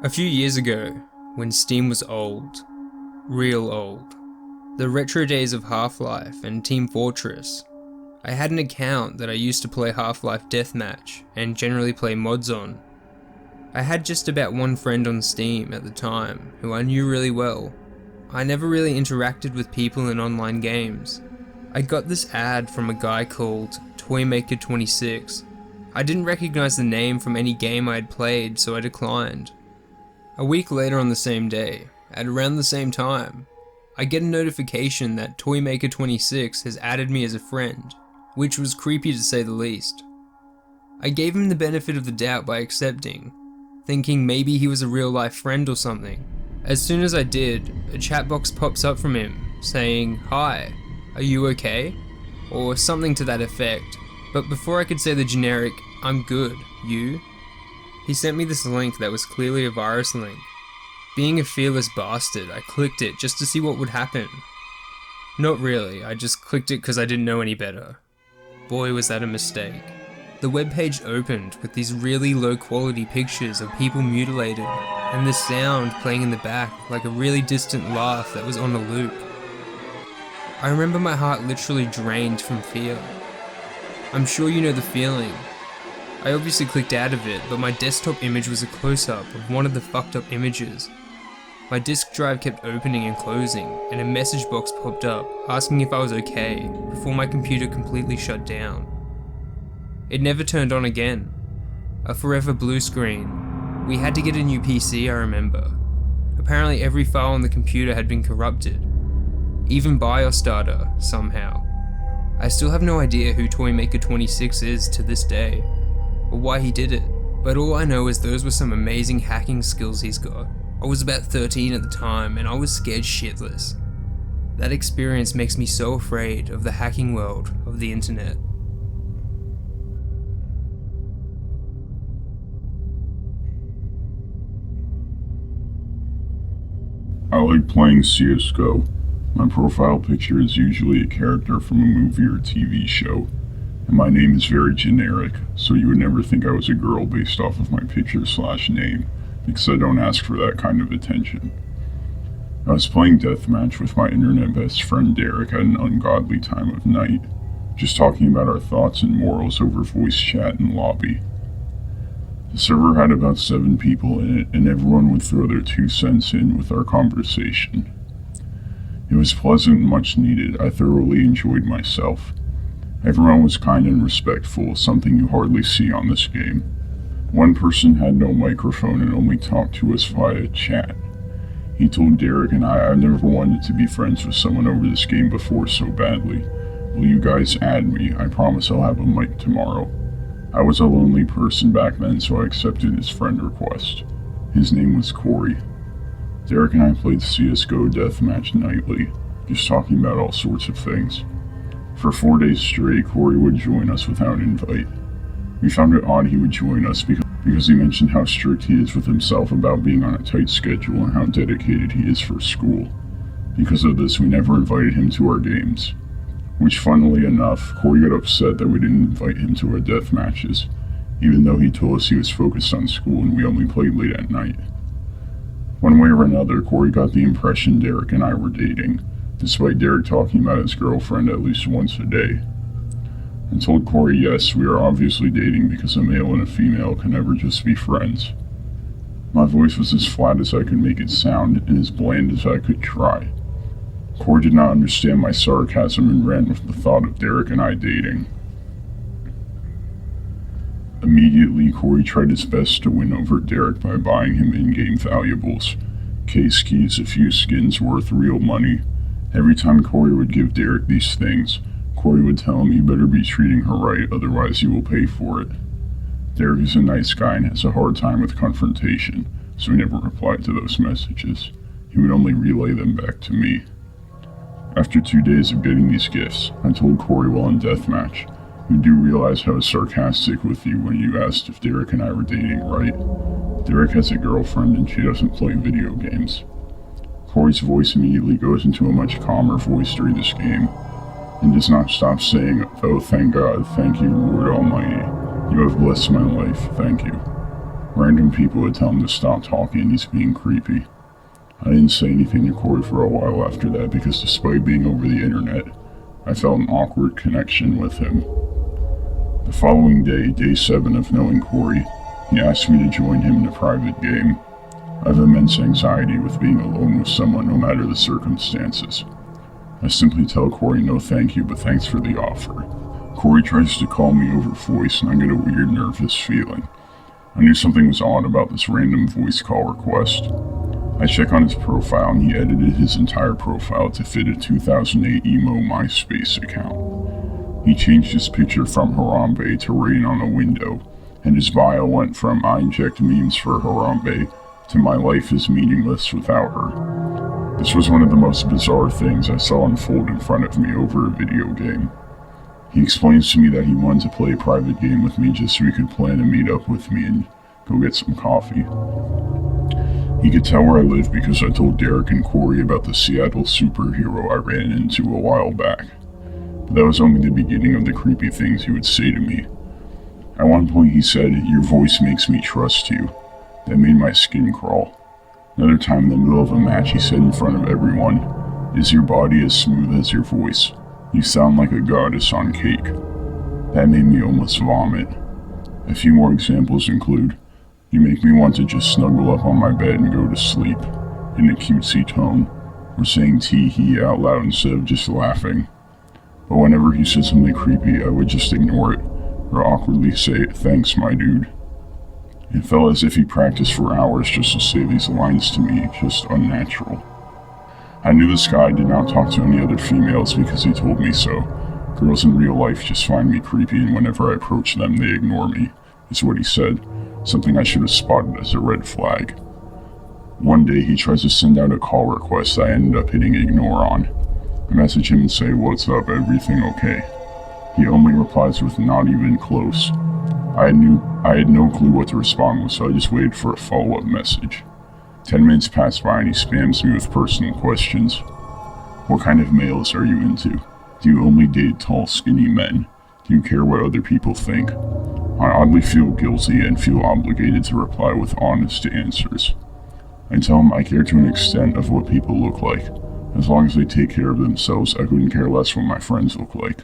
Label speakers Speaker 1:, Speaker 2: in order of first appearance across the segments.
Speaker 1: A few years ago, when Steam was old, real old, the retro days of Half-Life and Team Fortress, I had an account that I used to play Half-Life Deathmatch and generally play mods on. I had just about one friend on Steam at the time who I knew really well. I never really interacted with people in online games. I got this ad from a guy called Toymaker26. I didn't recognize the name from any game I had played, so I declined. A week later on the same day, at around the same time, I get a notification that Toymaker26 has added me as a friend, which was creepy to say the least. I gave him the benefit of the doubt by accepting, thinking maybe he was a real life friend or something. As soon as I did, a chat box pops up from him, saying, "Hi, are you okay?" or something to that effect, but before I could say the generic, "I'm good, you?" he sent me this link that was clearly a virus link. Being a fearless bastard, I clicked it just to see what would happen. Not really, I just clicked it because I didn't know any better. Boy, was that a mistake. The webpage opened with these really low quality pictures of people mutilated, and this sound playing in the back like a really distant laugh that was on a loop. I remember my heart literally drained from fear. I'm sure you know the feeling. I obviously clicked out of it, but my desktop image was a close-up of one of the fucked up images. My disk drive kept opening and closing, and a message box popped up asking if I was okay before my computer completely shut down. It never turned on again. A forever blue screen. We had to get a new PC, I remember. Apparently every file on the computer had been corrupted. Even BIOS data, somehow. I still have no idea who Toymaker26 is to this day, or why he did it, but all I know is those were some amazing hacking skills he's got. I was about 13 at the time and I was scared shitless. That experience makes me so afraid of the hacking world of the internet.
Speaker 2: I like playing CSGO. My profile picture is usually a character from a movie or TV show, and my name is very generic, so you would never think I was a girl based off of my picture/name, because I don't ask for that kind of attention. I was playing deathmatch with my internet best friend Derek at an ungodly time of night, just talking about our thoughts and morals over voice chat and lobby. The server had about 7 people in it, and everyone would throw their 2 cents in with our conversation. It was pleasant and much needed. I thoroughly enjoyed myself. Everyone was kind and respectful, something you hardly see on this game. One person had no microphone and only talked to us via chat. He told Derek and I've never wanted to be friends with someone over this game before so badly. Will you guys add me? I promise I'll have a mic tomorrow. I was a lonely person back then, so I accepted his friend request. His name was Corey. Derek and I played CSGO deathmatch nightly, just talking about all sorts of things. For 4 days straight, Corey would join us without invite. We found it odd he would join us because he mentioned how strict he is with himself about being on a tight schedule and how dedicated he is for school. Because of this, we never invited him to our games. Which, funnily enough, Corey got upset that we didn't invite him to our death matches, even though he told us he was focused on school and we only played late at night. One way or another, Corey got the impression Derek and I were dating, despite Derek talking about his girlfriend at least once a day. I told Corey yes, we are obviously dating because a male and a female can never just be friends. My voice was as flat as I could make it sound and as bland as I could try. Corey did not understand my sarcasm and ran with the thought of Derek and I dating. Immediately, Corey tried his best to win over Derek by buying him in-game valuables, case keys, a few skins worth real money. Every time Corey would give Derek these things, Corey would tell him he better be treating her right, otherwise he will pay for it. Derek is a nice guy and has a hard time with confrontation, so he never replied to those messages. He would only relay them back to me. After 2 days of getting these gifts, I told Corey while in deathmatch, "You do realize how I was sarcastic with you when you asked if Derek and I were dating, right? Derek has a girlfriend and she doesn't play video games." Corey's voice immediately goes into a much calmer voice during this game, and does not stop saying, "Oh, thank God, thank you, Lord Almighty. You have blessed my life, thank you." Random people would tell him to stop talking and he's being creepy. I didn't say anything to Corey for a while after that because despite being over the internet, I felt an awkward connection with him. The following day, day 7 of knowing Corey, he asked me to join him in a private game. I have immense anxiety with being alone with someone no matter the circumstances. I simply tell Corey no thank you, but thanks for the offer. Corey tries to call me over voice and I get a weird nervous feeling. I knew something was odd about this random voice call request. I check on his profile and he edited his entire profile to fit a 2008 emo MySpace account. He changed his picture from Harambe to rain on a window, and his bio went from I inject memes for Harambe to my life is meaningless without her. This was one of the most bizarre things I saw unfold in front of me over a video game. He explains to me that he wanted to play a private game with me just so he could plan to meet up with me and go get some coffee. He could tell where I live because I told Derek and Corey about the Seattle superhero I ran into a while back. But that was only the beginning of the creepy things he would say to me. At one point he said, "Your voice makes me trust you." That made my skin crawl. Another time in the middle of a match he said in front of everyone, "Is your body as smooth as your voice? You sound like a goddess on cake." That made me almost vomit. A few more examples include, "You make me want to just snuggle up on my bed and go to sleep," in a cutesy tone, or saying tee-hee out loud instead of just laughing. But whenever he said something creepy, I would just ignore it, or awkwardly say, "Thanks, my dude." It felt as if he practiced for hours just to say these lines to me, just unnatural. I knew this guy did not talk to any other females because he told me so. Girls in real life just find me creepy and whenever I approach them they ignore me, is what he said, something I should have spotted as a red flag. One day he tries to send out a call request I ended up hitting ignore on. I message him and say, "What's up, everything okay?" He only replies with "not even close." I had no clue what to respond with, so I just waited for a follow-up message. 10 minutes pass by and he spams me with personal questions. What kind of males are you into? Do you only date tall, skinny men? Do you care what other people think? I oddly feel guilty and feel obligated to reply with honest answers. I tell him I care to an extent of what people look like. As long as they take care of themselves, I couldn't care less what my friends look like.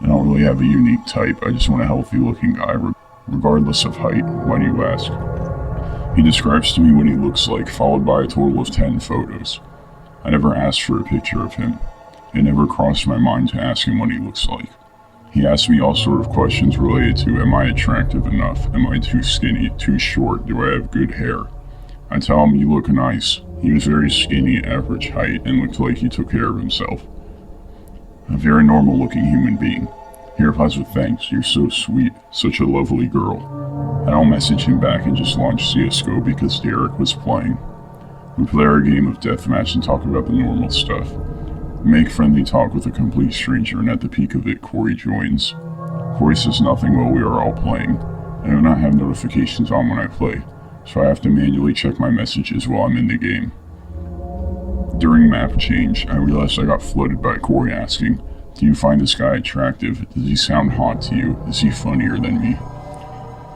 Speaker 2: I don't really have a unique type, I just want a healthy-looking guy, regardless of height. Why do you ask? He describes to me what he looks like, followed by a total of 10 photos. I never asked for a picture of him. It never crossed my mind to ask him what he looks like. He asked me all sort of questions related to, am I attractive enough? Am I too skinny, too short? Do I have good hair? I tell him, you look nice. He was very skinny, average height, and looked like he took care of himself. A very normal looking human being. He replies with thanks, you're so sweet, such a lovely girl. I don't message him back and just launch CSGO because Derek was playing. We play our game of deathmatch and talk about the normal stuff. We make friendly talk with a complete stranger, and at the peak of it, Corey joins. Corey says nothing while we are all playing. I do not have notifications on when I play, so I have to manually check my messages while I'm in the game. During map change, I realized I got flooded by Corey asking, do you find this guy attractive? Does he sound hot to you? Is he funnier than me?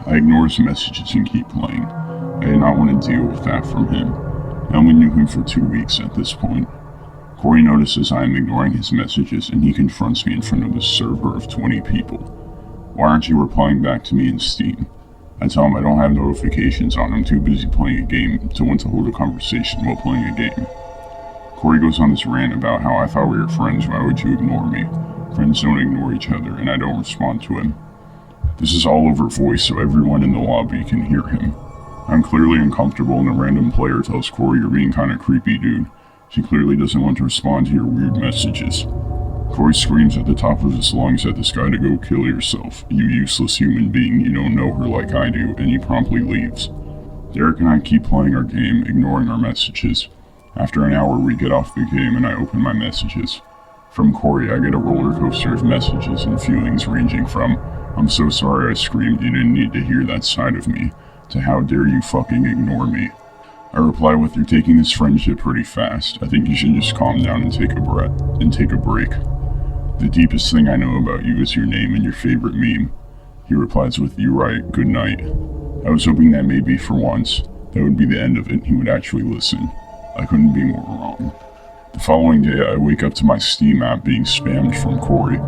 Speaker 2: I ignore his messages and keep playing. I did not want to deal with that from him. I only knew him for 2 weeks at this point. Corey notices I am ignoring his messages and he confronts me in front of a server of 20 people. Why aren't you replying back to me in Steam? I tell him I don't have notifications on, I'm too busy playing a game to want to hold a conversation while playing a game. Corey goes on this rant about how I thought we were friends, why would you ignore me? Friends don't ignore each other, and I don't respond to him. This is all over voice so everyone in the lobby can hear him. I'm clearly uncomfortable and a random player tells Corey, you're being kinda creepy, dude. She clearly doesn't want to respond to your weird messages. Corey screams at the top of his lungs at this guy to go kill yourself. You useless human being, you don't know her like I do, and he promptly leaves. Derek and I keep playing our game, ignoring our messages. After an hour, we get off the game and I open my messages. From Corey, I get a roller coaster of messages and feelings ranging from, I'm so sorry I screamed, you didn't need to hear that side of me, to how dare you fucking ignore me. I reply with, you're taking this friendship pretty fast. I think you should just calm down and take a break. The deepest thing I know about you is your name and your favorite meme. He replies with, you're right, good night. I was hoping that maybe for once, that would be the end of it and he would actually listen. I couldn't be more wrong. The following day, I wake up to my Steam app being spammed from Corey.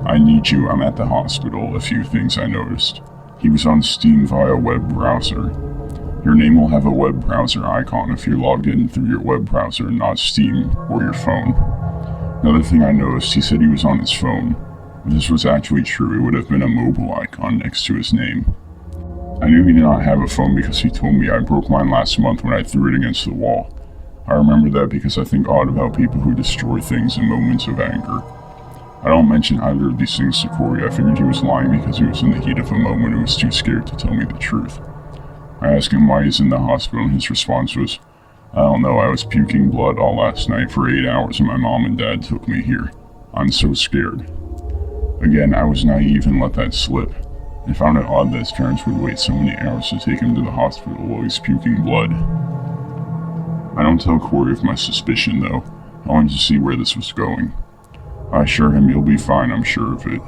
Speaker 2: I need you, I'm at the hospital, a few things I noticed. He was on Steam via web browser. Your name will have a web browser icon if you're logged in through your web browser, not Steam or your phone. Another thing I noticed, he said he was on his phone. If this was actually true, it would have been a mobile icon next to his name. I knew he did not have a phone because he told me I broke mine last month when I threw it against the wall. I remember that because I think odd about people who destroy things in moments of anger. I don't mention either of these things to Corey. I figured he was lying because he was in the heat of a moment and was too scared to tell me the truth. I asked him why he's in the hospital and his response was, I don't know, I was puking blood all last night for 8 hours and my mom and dad took me here. I'm so scared. Again, I was naive and let that slip. I found it odd that his parents would wait so many hours to take him to the hospital while he's puking blood. I don't tell Corey of my suspicion though. I wanted to see where this was going. I assure him you'll be fine, I'm sure of it.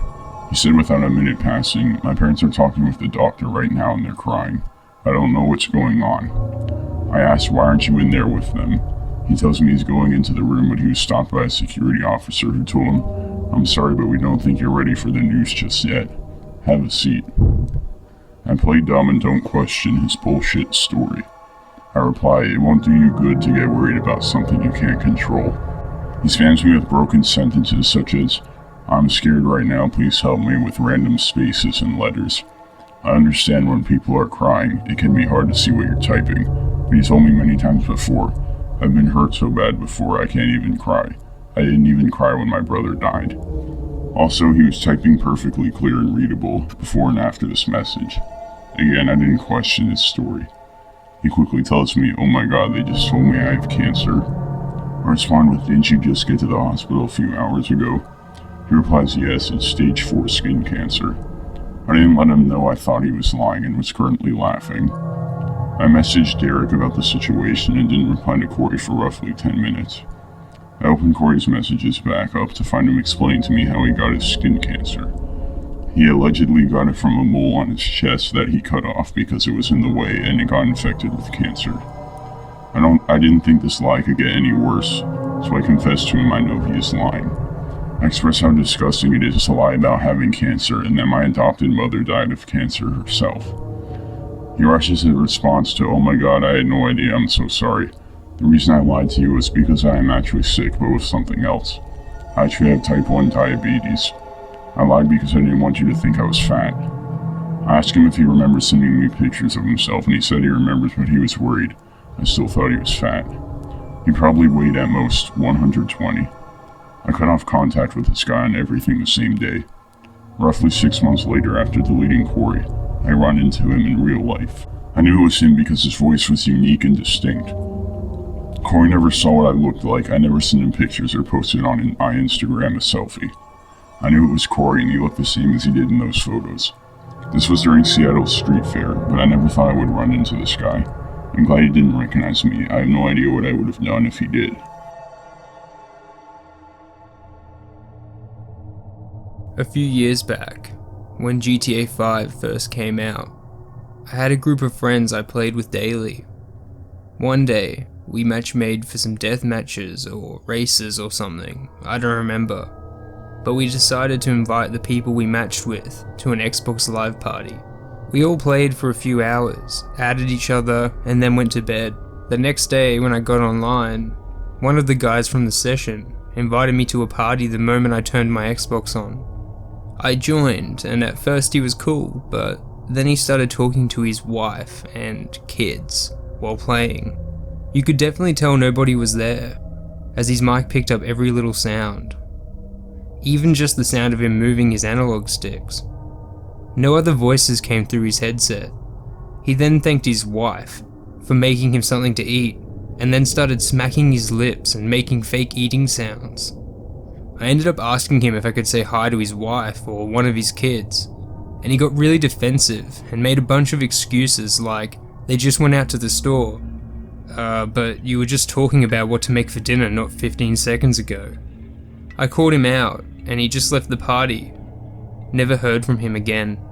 Speaker 2: He said without a minute passing, my parents are talking with the doctor right now and they're crying. I don't know what's going on. I asked why aren't you in there with them? He tells me he's going into the room but he was stopped by a security officer who told him, I'm sorry but we don't think you're ready for the news just yet. Have a seat. I play dumb and don't question his bullshit story. I reply, it won't do you good to get worried about something you can't control. He spams me with broken sentences such as, I'm scared right now, please help me, with random spaces and letters. I understand when people are crying, it can be hard to see what you're typing, but he told me many times before, I've been hurt so bad before I can't even cry. I didn't even cry when my brother died. Also, he was typing perfectly clear and readable before and after this message. Again, I didn't question his story. He quickly tells me, oh my god, they just told me I have cancer. I respond with, didn't you just get to the hospital a few hours ago? He replies, yes, it's stage 4 skin cancer. I didn't let him know I thought he was lying and was currently laughing. I messaged Derek about the situation and didn't reply to Corey for roughly 10 minutes. I opened Corey's messages back up to find him explaining to me how he got his skin cancer. He allegedly got it from a mole on his chest that he cut off because it was in the way and it got infected with cancer. I didn't think this lie could get any worse, so I confessed to him I know he is lying. I expressed how disgusting it is to lie about having cancer and that my adopted mother died of cancer herself. He rushes a response to, oh my god, I had no idea, I'm so sorry. The reason I lied to you was because I am actually sick, but with something else. I actually have type 1 diabetes. I lied because I didn't want you to think I was fat. I asked him if he remembers sending me pictures of himself and he said he remembers, but he was worried. I still thought he was fat. He probably weighed at most 120. I cut off contact with this guy and everything the same day. Roughly 6 months later, after deleting Corey, I run into him in real life. I knew it was him because his voice was unique and distinct. Corey never saw what I looked like. I never sent him pictures or posted on my Instagram a selfie. I knew it was Corey and he looked the same as he did in those photos. This was during Seattle's street fair, but I never thought I would run into this guy. I'm glad he didn't recognize me. I have no idea what I would have done if he did.
Speaker 1: A few years back, when GTA 5 first came out, I had a group of friends I played with daily. One day, we match-made for some death matches or races or something, I don't remember, but we decided to invite the people we matched with to an Xbox Live party. We all played for a few hours, added each other, and then went to bed. The next day, when I got online, one of the guys from the session invited me to a party the moment I turned my Xbox on. I joined, and at first he was cool, but then he started talking to his wife and kids while playing. You could definitely tell nobody was there, as his mic picked up every little sound. Even just the sound of him moving his analog sticks. No other voices came through his headset. He then thanked his wife for making him something to eat, and then started smacking his lips and making fake eating sounds. I ended up asking him if I could say hi to his wife or one of his kids, and he got really defensive and made a bunch of excuses like they just went out to the store. But you were just talking about what to make for dinner not 15 seconds ago. I called him out and he just left the party. Never heard from him again.